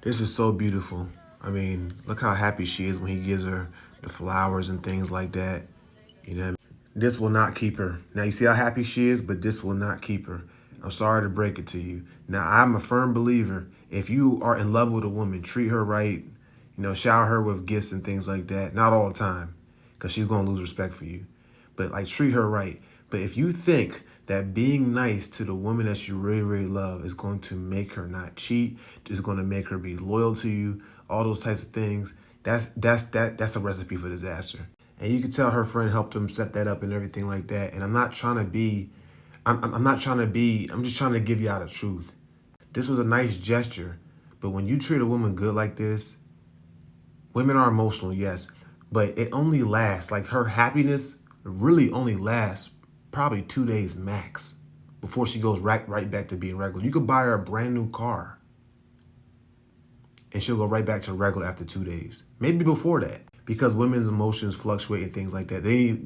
This is so beautiful. I mean, look how happy she is when he gives her the flowers and things like that. You know, this will not keep her. Now you see how happy she is, but this will not keep her. I'm sorry to break it to you. Now I'm a firm believer. If you are in love with a woman, treat her right. Shower her with gifts and things like that. Not all the time, because she's gonna lose respect for you. But like treat her right. But if you think that being nice to the woman that you really, really love is going to make her not cheat, is going to make her be loyal to you, all those types of things, that's a recipe for disaster. And you can tell her friend helped him set that up and everything like that. And I'm not trying to be, I'm not trying to be, I'm just trying to give you out the truth. This was a nice gesture, but when you treat a woman good like this, women are emotional, yes, but it only lasts, like her happiness really only lasts probably 2 days max before she goes right back to being regular. You could buy her a brand new car and she'll go right back to regular after 2 days, maybe before that. Because women's emotions fluctuate and things like that.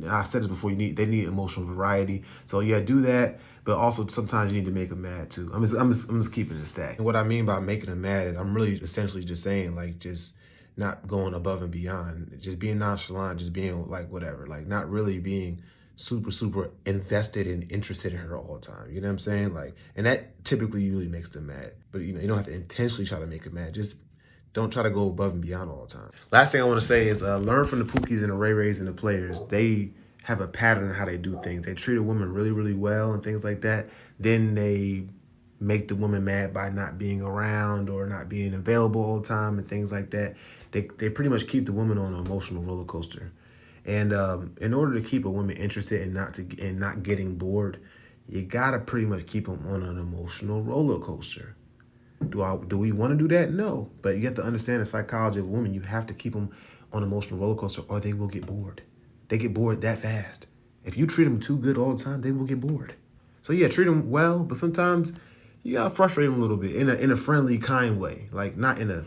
I've said this before, they need emotional variety. So yeah, do that. But also sometimes you need to make them mad too. I'm just keeping it stacked. And what I mean by making them mad is I'm really essentially just saying like just not going above and beyond, just being nonchalant, just being like whatever, like not really being super invested and interested in her all the time. You know what I'm saying? Like, and that typically usually makes them mad. But you don't have to intentionally try to make them mad. Just don't try to go above and beyond all the time. Last thing I want to say is learn from the Pookies and the Ray Rays and the players. They have a pattern of how they do things. They treat a woman really, really well and things like that. Then they make the woman mad by not being around or not being available all the time and things like that. They pretty much keep the woman on an emotional roller coaster. And in order to keep a woman interested and not getting bored, you gotta pretty much keep them on an emotional roller coaster. Do we want to do that? No. But you have to understand the psychology of women. You have to keep them on an emotional roller coaster or they will get bored. They get bored that fast. If you treat them too good all the time, they will get bored. So yeah, treat them well, but sometimes you gotta frustrate them a little bit in a friendly, kind way. Like not in a,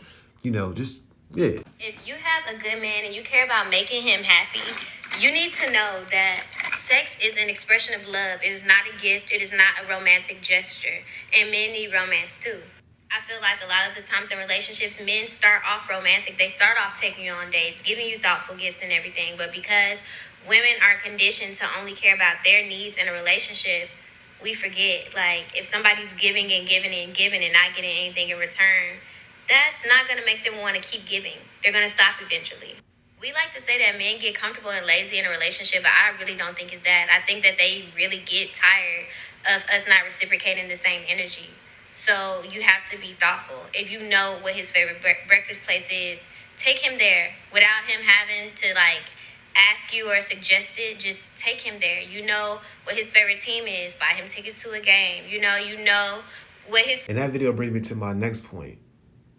just yeah. If you have a good man and you care about making him happy, you need to know that sex is an expression of love. It is not a gift. It is not a romantic gesture. And men need romance too. I feel like a lot of the times in relationships, men start off romantic. They start off taking you on dates, giving you thoughtful gifts and everything. But because women are conditioned to only care about their needs in a relationship, we forget. Like, if somebody's giving and giving and giving and not getting anything in return, that's not going to make them want to keep giving. They're going to stop eventually. We like to say that men get comfortable and lazy in a relationship, but I really don't think it's that. I think that they really get tired of us not reciprocating the same energy. So you have to be thoughtful. If you know what his favorite breakfast place is, take him there without him having to ask you or suggest it. Just take him there. You know what his favorite team is. Buy him tickets to a game. You know what his. And that video brings me to my next point.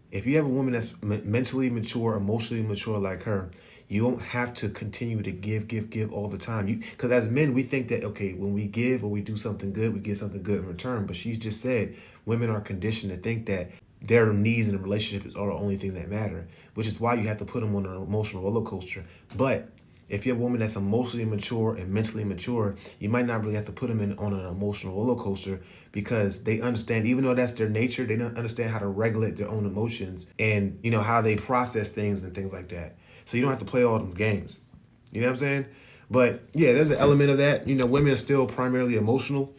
If you have a woman that's mentally mature, emotionally mature like her, you don't have to continue to give all the time. Because as men, we think that, okay, when we give or we do something good, we get something good in return. But she just said women are conditioned to think that their needs in a relationship are the only thing that matter, which is why you have to put them on an emotional roller coaster. But if you're a woman that's emotionally mature and mentally mature, you might not really have to put them on an emotional roller coaster because they understand, even though that's their nature, they don't understand how to regulate their own emotions and, how they process things and things like that. So you don't have to play all them games. You know what I'm saying? But yeah, there's an element of that. Women are still primarily emotional.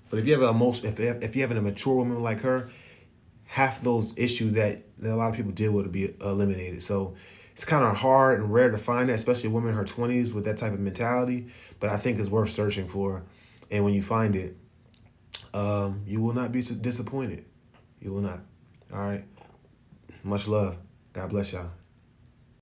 But if you have if you have a mature woman like her, half those issues that a lot of people deal with will be eliminated. So it's kind of hard and rare to find that, especially a woman in her 20s with that type of mentality. But I think it's worth searching for. And when you find it, you will not be disappointed. You will not. All right. Much love. God bless y'all.